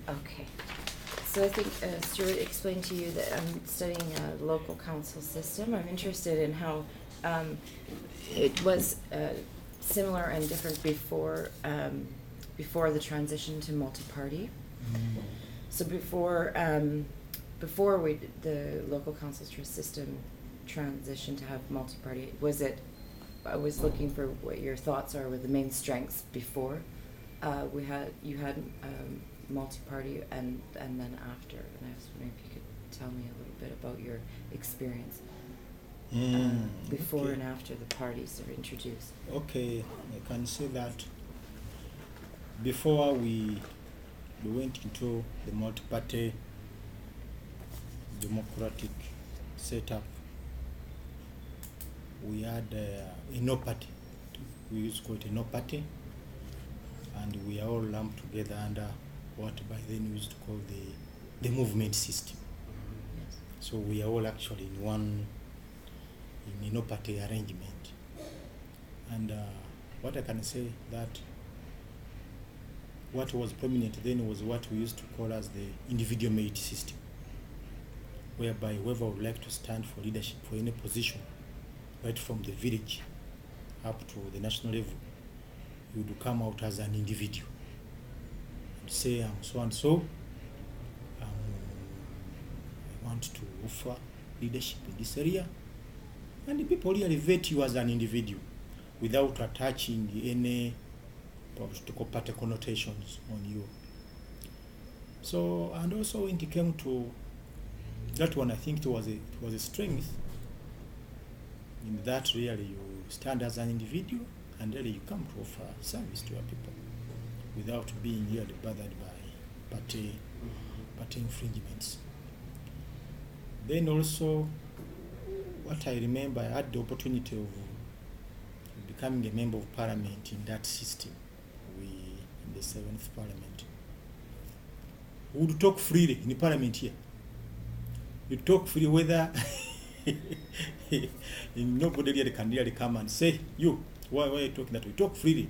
Okay. So I think Stuart explained to you that I'm studying a local council system. I'm interested in how it was similar and different before the transition to multi-party. So before the local council system transitioned to have multi-party, I was looking for what your thoughts are with the main strengths before you had multi-party and then after, and I was wondering if you could tell me a little bit about your experience before and after the parties are introduced. Okay, I can say that before we went into the multi-party democratic setup, we had a no party. We used to call it a no party, and we are all lumped together under what by then we used to call the movement system. Yes. So we are all actually in a no party arrangement. And what I can say that what was prominent then was what we used to call as the individual merit system, whereby whoever would like to stand for leadership for any position, right from the village up to the national level, you would come out as an individual and say, I'm so and so, I want to offer leadership in this area, and the people really vet you as an individual without attaching any political party connotations on you. So, and also when it came to that one, I think it was a strength in that really you stand as an individual and really you come to offer service to your people without being really bothered by party infringements. Then also, what I remember, I had the opportunity of becoming a member of parliament in that system. In the 7th parliament, we would talk freely in the parliament here. You talk freely whether nobody really can really come and say, you, why are you talking that way? Talk freely,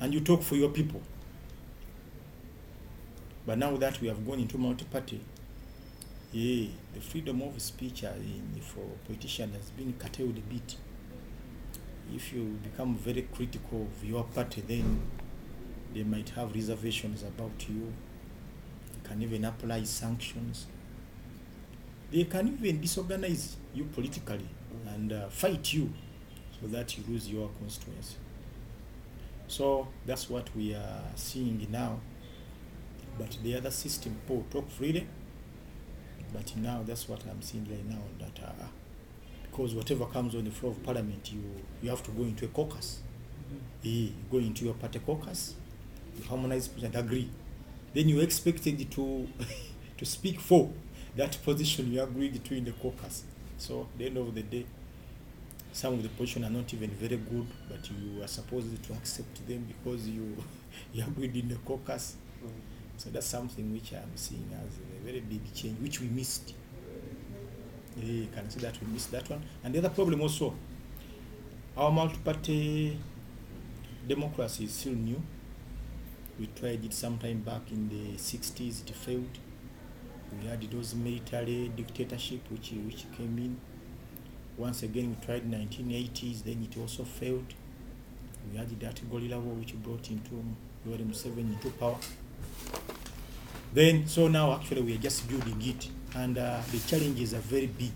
and you talk for your people. But now that we have gone into multi-party, the freedom of speech for politicians has been curtailed a bit. If you become very critical of your party, then they might have reservations about you. You can even apply sanctions. They can even disorganize you politically and fight you so that you lose your constituency. So that's what we are seeing now. But the other system, people talk freely. But now that's what I'm seeing right now, that because whatever comes on the floor of parliament, you have to go into a caucus. You go into your party caucus, you harmonize and agree. Then you're expected to speak for that position you agreed to in the caucus. So at the end of the day, some of the positions are not even very good, but you are supposed to accept them because you agreed in the caucus. So that's something which I'm seeing as a very big change, which we missed. You can see that we missed that one. And the other problem also, our multi-party democracy is still new. We tried it sometime back in the 60s, it failed. We had those military dictatorship which came in. Once again we tried in the 1980s, then it also failed. We had that guerrilla war which brought into Yoweri Museveni into power. Then, so now actually we are just building it, and the challenges are very big.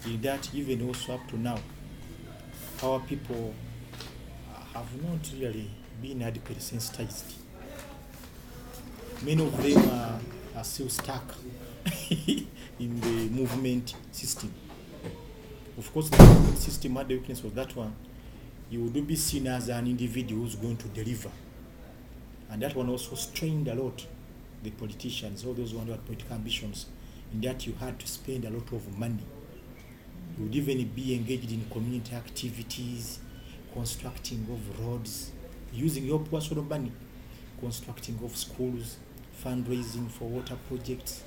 In that, even also up to now, our people have not really been adequately sensitized. Many of them are still stuck in the movement system. Of course, the movement system had the weakness of that one. You would be seen as an individual who's going to deliver. And that one also strained a lot the politicians, all those who had political ambitions, in that you had to spend a lot of money. You would even be engaged in community activities, constructing of roads, using your personal money, constructing of schools, fundraising for water projects,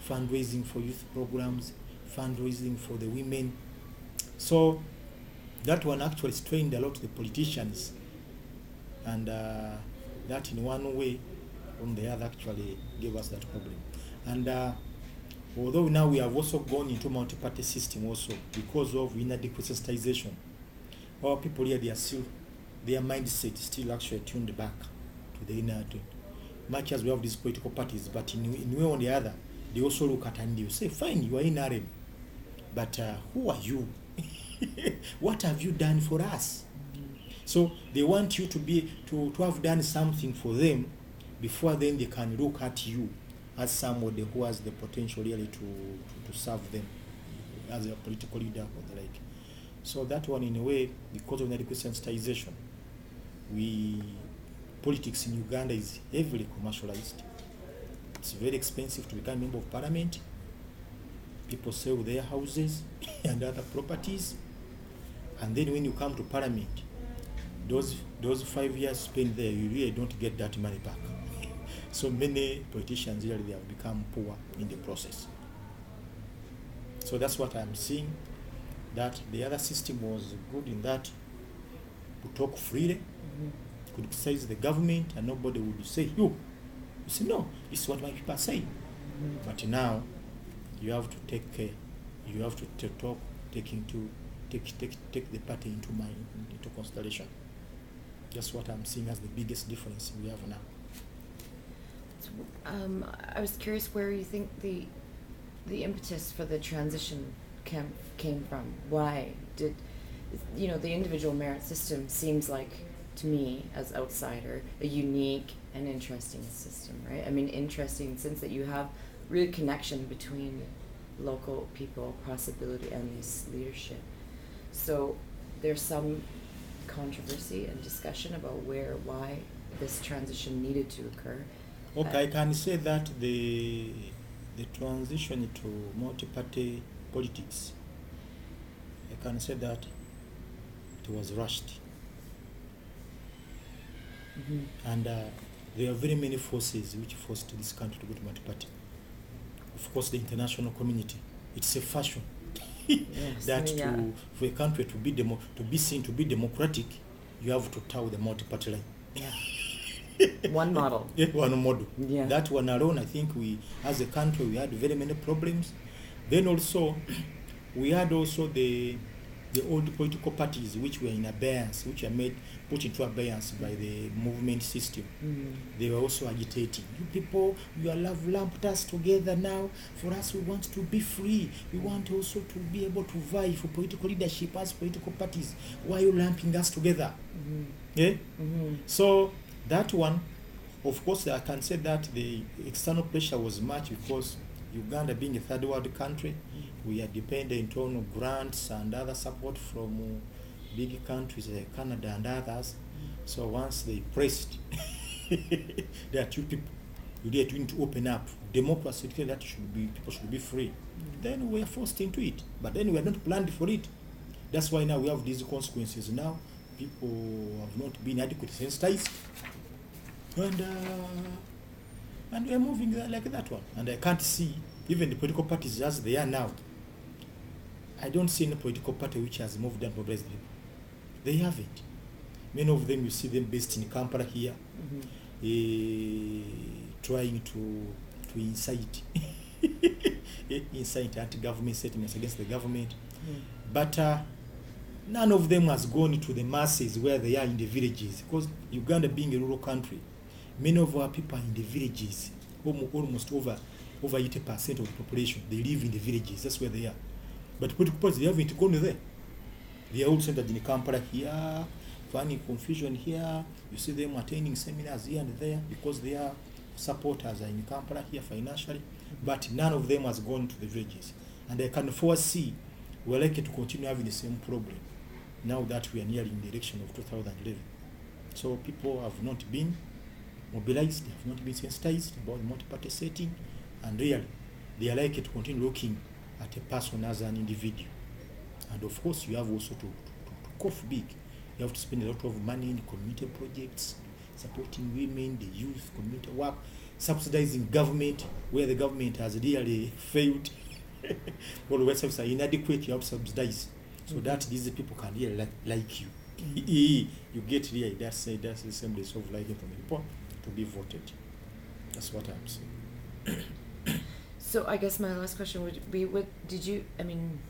fundraising for youth programs, fundraising for the women. So that one actually strained a lot the politicians, and that in one way on the other actually gave us that problem. And although now we have also gone into multi-party system also because of inadequate sensitization, our people here, they are still, their mindset is still actually tuned back to the inner, much as we have these political parties, but in way or the other, they also look at and you say, fine, you are in RM, but who are you? What have you done for us? So they want you to be to have done something for them before then they can look at you as somebody who has the potential really to serve them as a political leader or the like. So that one, in a way, because of inadequate sensitization, politics in Uganda is heavily commercialized. It's very expensive to become a member of parliament. People sell their houses and other properties, and then when you come to parliament, those 5 years spent there, you really don't get that money back. So many politicians really, they have become poor in the process. So that's what I'm seeing, that the other system was good in that we talk freely, could criticize the government and nobody would say, you say, no, this is what my people are saying. But now you have to take care, you have to talk, take the party into consideration. That's what I'm seeing as the biggest difference we have now. I was curious where you think the impetus for the transition came from. Why did, the individual merit system seems like, to me as outsider, a unique and interesting system, right? I mean, interesting in the sense that you have real connection between local people, possibility, and this leadership. So there's some controversy and discussion about why this transition needed to occur. Okay, I can say that the transition to multi-party politics, I can say that it was rushed. And there are very many forces which forced this country to go to multi-party. Of course, the international community, it's a fashion. Yes, that for a country to be seen to be democratic, you have to toe the multi-party line. Yeah. One model. Yeah, one model. Yeah. That one alone, I think we, as a country, we had very many problems. Then also, we had also the old political parties which were in abeyance, which are put into abeyance by the movement system. They were also agitating. You people, you have lumped us together now. For us, we want to be free. We want also to be able to vie for political leadership as political parties. Why are you lumping us together? Yeah? So that one, of course, I can say that the external pressure was much because Uganda being a third world country, we are dependent on grants and other support from big countries like Canada and others. So once they pressed there are two people, you need to open up democracy, that people should be free. Then we are forced into it, but then we are not planned for it. That's why now we have these consequences. Now people have not been adequately sensitized, and we are moving like that one. And I can't see even the political parties as they are now. I don't see any political party which has moved and mobilized people. They haven't. Many of them, you see them based in Kampala here, trying to incite anti-government sentiments against the government. But none of them has gone to the masses where they are in the villages, because Uganda being a rural country, many of our people are in the villages. Almost over 80% of the population, they live in the villages. That's where they are. But political parties, they haven't gone there. They are all centered in Kampala here, finding confusion here. You see them attending seminars here and there because their supporters are in Kampala here financially. But none of them has gone to the villages. And I can foresee we're likely to continue having the same problem now that we are nearing the election of 2011. So people have not been mobilized, they have not been sensitized about the multi-party setting, and really they are likely to continue looking at a person as an individual. And of course, you have also to cough big. You have to spend a lot of money in community projects, supporting women, the youth, community work, subsidizing government where the government has really failed. All the services are inadequate, you have to subsidize so that these people can really like you. You get really that's the semblance of liking from the people to be voted. That's what I'm saying. So I guess my last question would be, what did you, I mean,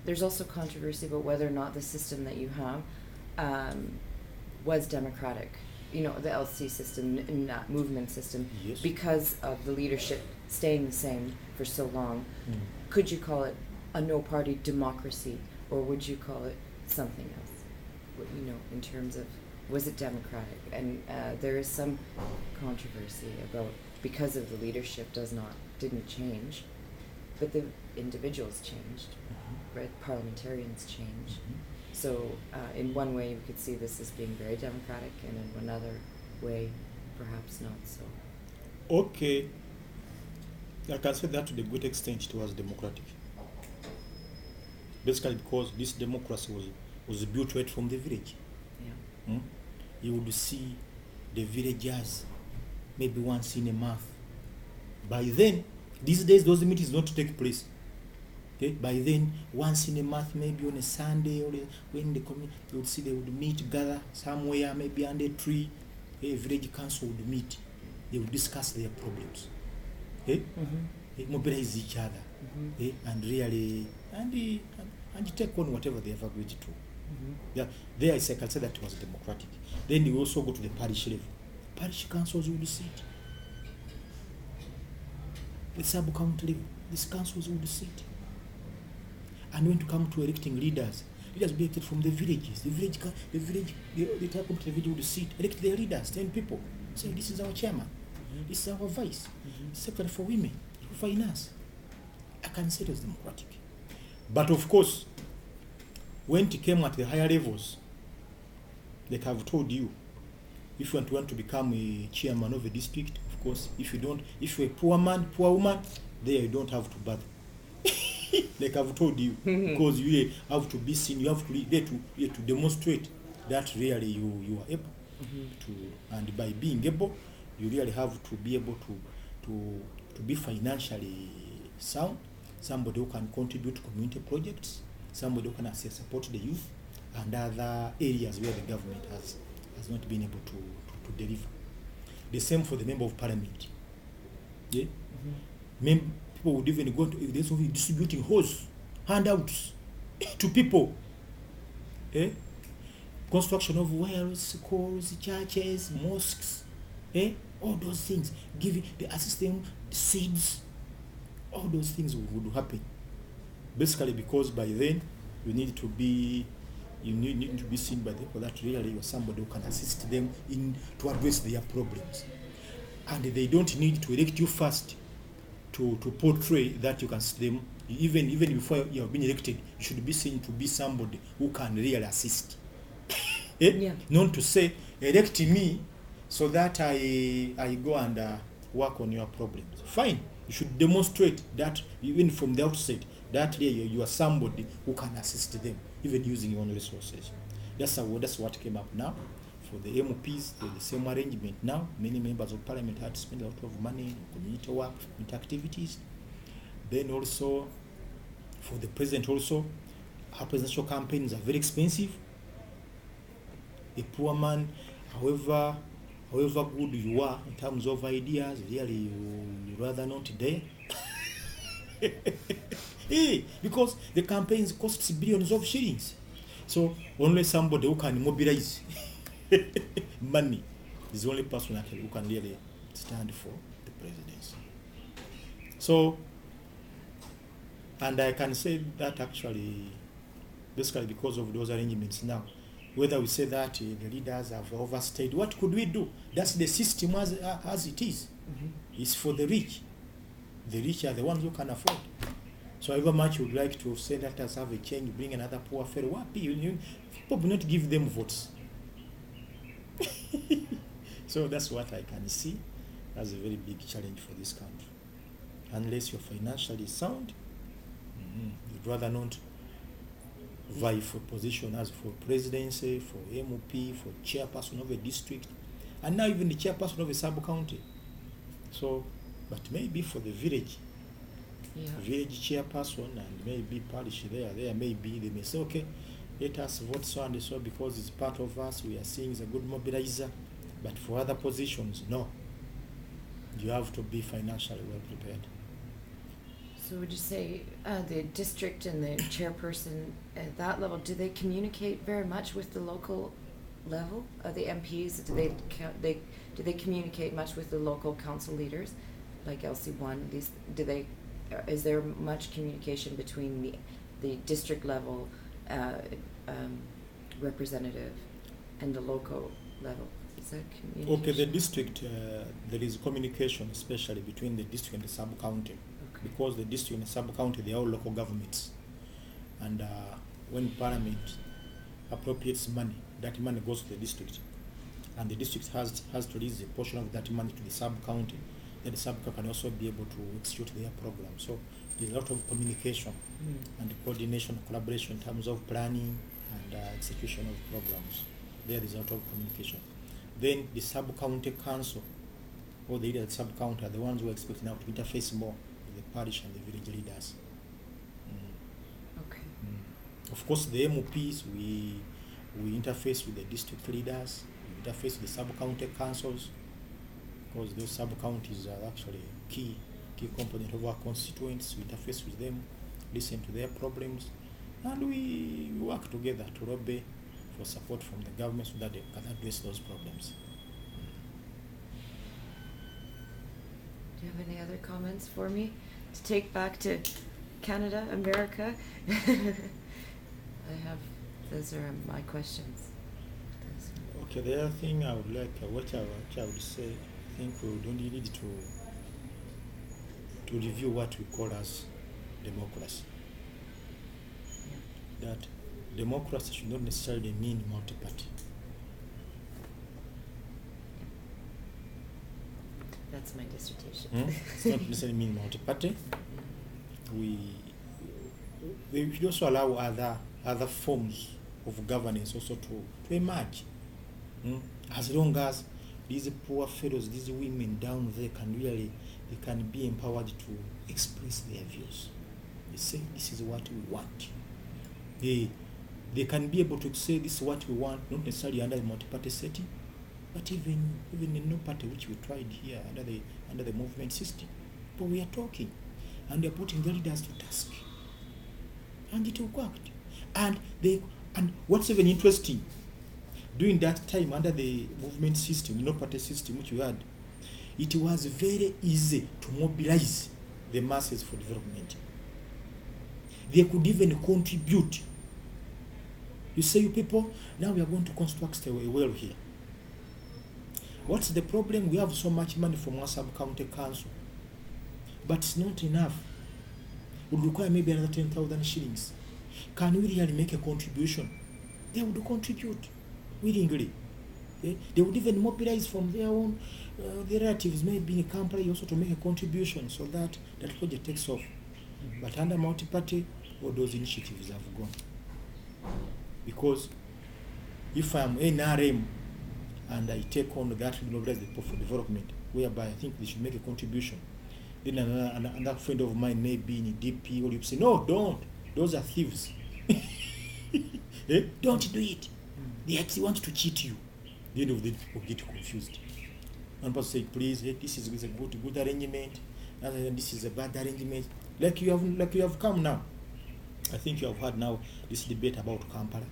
there's also controversy about whether or not the system that you have was democratic, you know, the LC system and that movement system, Yes. because of the leadership staying the same for so long. Mm. Could you call it a no-party democracy, or would you call it something else? You know, in terms of, was it democratic? And there is some controversy about, because of the leadership didn't change, but the individuals changed, right? Parliamentarians changed. So in one way, we could see this as being very democratic, and in another way, perhaps not so. Okay, I can say that to the great extent it was democratic. Basically because this democracy was built right from the village. Yeah. You would see the villagers maybe once in a month. By then, these days those meetings don't take place. Okay? By then, once in a month, maybe on a Sunday, or when the community, you would see they would meet, gather somewhere, maybe under a tree. A village council would meet. They would discuss their problems. Okay? They mobilize each other. Okay? And really, and take on whatever they have agreed to. Yeah, there I can say that it was democratic. Then you also go to the parish level. Parish councils would sit. The sub-county level, these councils would sit. And when to come to electing leaders will be elected from the villages. The type of the village would sit, elect their leaders, 10 people. Say, this is our chairman, this is our vice, secretary for women, for finance. I can say it was democratic. But of course, when it came at the higher levels, like I've told you, if you want to become a chairman of a district, of course, if you're a poor man, poor woman, there you don't have to bother. Like I've told you, because you have to be seen, you have to demonstrate that really you are able to, and by being able, you really have to be able to be financially sound, somebody who can contribute to community projects, somebody who can support the youth and other areas where the government has not been able to deliver. The same for the member of parliament. Yeah? People would even go to, there's distributing handouts to people. Eh? Construction of wells, schools, churches, mosques, all those things, giving the assisting seeds, all those things would happen. Basically because by then you need to be seen by the people that really you are somebody who can assist them to address their problems. And they don't need to elect you first to portray that you can see them. Even before you have been elected, you should be seen to be somebody who can really assist. Yeah. Not to say, elect me so that I go and work on your problems. Fine. You should demonstrate that even from the outset that you are somebody who can assist them, even using your own resources. That's what came up now. For the MPs, the same arrangement now. Many members of parliament had to spend a lot of money on community work, community activities. Then also, for the president also, our presidential campaigns are very expensive. A poor man, however good you are in terms of ideas, really you rather not there. Because the campaigns costs billions of shillings. So only somebody who can mobilize money is the only person who can really stand for the presidency. So, and I can say that actually, basically because of those arrangements now, whether we say that the leaders have overstayed, what could we do? That's the system as it is. It's for the rich. The rich are the ones who can afford. So however much you would like to say that us have a change, bring another poor fellow, people will not give them votes. So that's what I can see as a very big challenge for this country. Unless you're financially sound, you'd rather not vie for position as for presidency, for MOP, for chairperson of a district, and now even the chairperson of a sub-county. So, but maybe for the village chairperson and maybe parish there maybe they may say, okay, let us vote so and so because it's part of us, we are seeing it's a good mobilizer. But for other positions, no. You have to be financially well prepared. So would you say the district and the chairperson at that level, do they communicate very much with the local level? The MPs, do they communicate much with the local council leaders, like LC1? Is there much communication between the district level representative and the local level? Is that communication? Okay, the district, there is communication, especially between the district and the sub-county. Okay. Because the district and the sub-county, they are all local governments. And when Parliament appropriates money, that money goes to the district. And the district has to release a portion of that money to the sub-county. Then the sub-county can also be able to execute their program. So there's a lot of communication and coordination, collaboration in terms of planning and execution of programs. There is a lot of communication. Then the sub-county council, or the leaders of the sub-county, are the ones who are expected now to interface more with the parish and the village leaders. Okay. Of course, the MPs, we interface with the district leaders, we interface with the sub-county councils, because those sub-counties are actually key component of our constituents. We interface with them, listen to their problems, and we work together to lobby for support from the government so that they can address those problems. Do you have any other comments for me to take back to Canada, America? Those are my questions. Okay, the other thing I would like, what I would say, I think we don't need to review what we call as democracy. That democracy should not necessarily mean multi-party. That's my dissertation. It's not necessarily mean multi-party. We should also allow other forms of governance also to emerge. As long as these poor fellows, these women down there they can be empowered to express their views. They say this is what we want. They can be able to say this is what we want, not necessarily under the multi-party setting, but even in no party, which we tried here under the movement system. But we are talking, and they are putting the leaders to task, and it worked. And what's even interesting, during that time under the movement system, no party system which we had, it was very easy to mobilize the masses for development. They could even contribute. You say, you people, now we are going to construct a well here. What's the problem? We have so much money from our sub-county council, but it's not enough. We would require maybe another 10,000 shillings. Can we really make a contribution? They would contribute willingly. They would even mobilize from their own their relatives, maybe in Kampala, also to make a contribution so that that project takes off. But under multi-party, all those initiatives have gone. Because if I'm NRM and I take on that mobilize the for development, whereby I think they should make a contribution, then another friend of mine may be in DP, or you say, no, don't. Those are thieves. Don't do it. They actually want to cheat you. The end of the day, people get confused. One person say, please, this is a good arrangement, and this is a bad arrangement. Like you have come now. I think you have had now this debate about Kampala.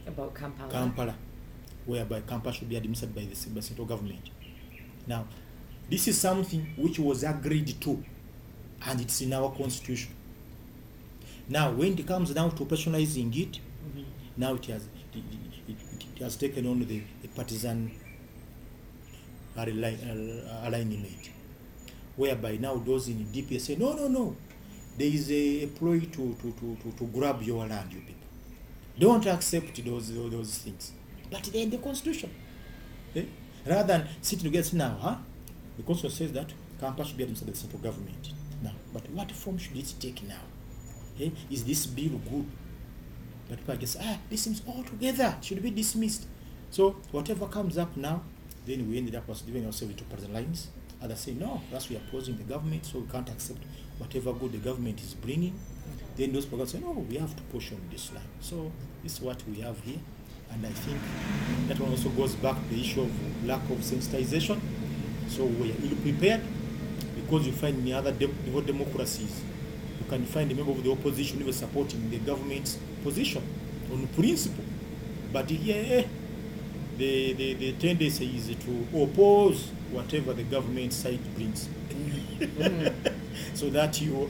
About Kampala? Kampala, whereby Kampala should be administered by the central government. Now, this is something which was agreed to, and it's in our constitution. Now, when it comes down to personalizing it, now it has taken on the partisan alignment, whereby now those in DPS say, no, there is a ploy to grab your land, you people. Don't accept those things. But they're in the constitution. Rather than sitting together now, the constitution says that Kampala should be administered by the central government. Now, but what form should it take now? Is this bill good? But people just this seems all together should be dismissed. So whatever comes up now, then we ended up giving ourselves into partisan lines. Others say no, that's we are opposing the government, so we can't accept whatever good the government is bringing. Then those people say no, we have to push on this line. So this is what we have here, and I think that one also goes back to the issue of lack of sensitization. So we are ill prepared, because you find in other democracies, you can find a member of the opposition even supporting the government's position on principle. But here, the tendency is to oppose whatever the government side brings. So that you're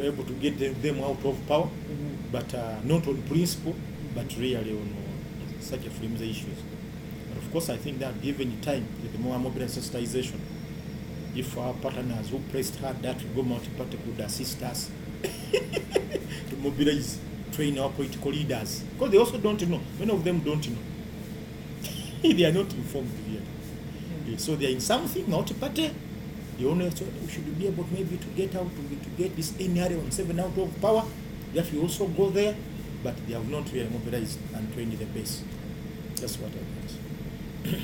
able to get them out of power, but not on principle, but really on such a flimsy issues. But of course, I think that given time, with the more mobile sensitization, if our partners who pressed hard that go multi-party could assist us to mobilize, train our political leaders, because they also don't know. Many of them don't know. They are not informed really. So they are in something, multi-party. The only we should be able maybe to get out, to get this NRA-17 out of power. That we also go there, but they have not really mobilized and trained the base. That's what I guess.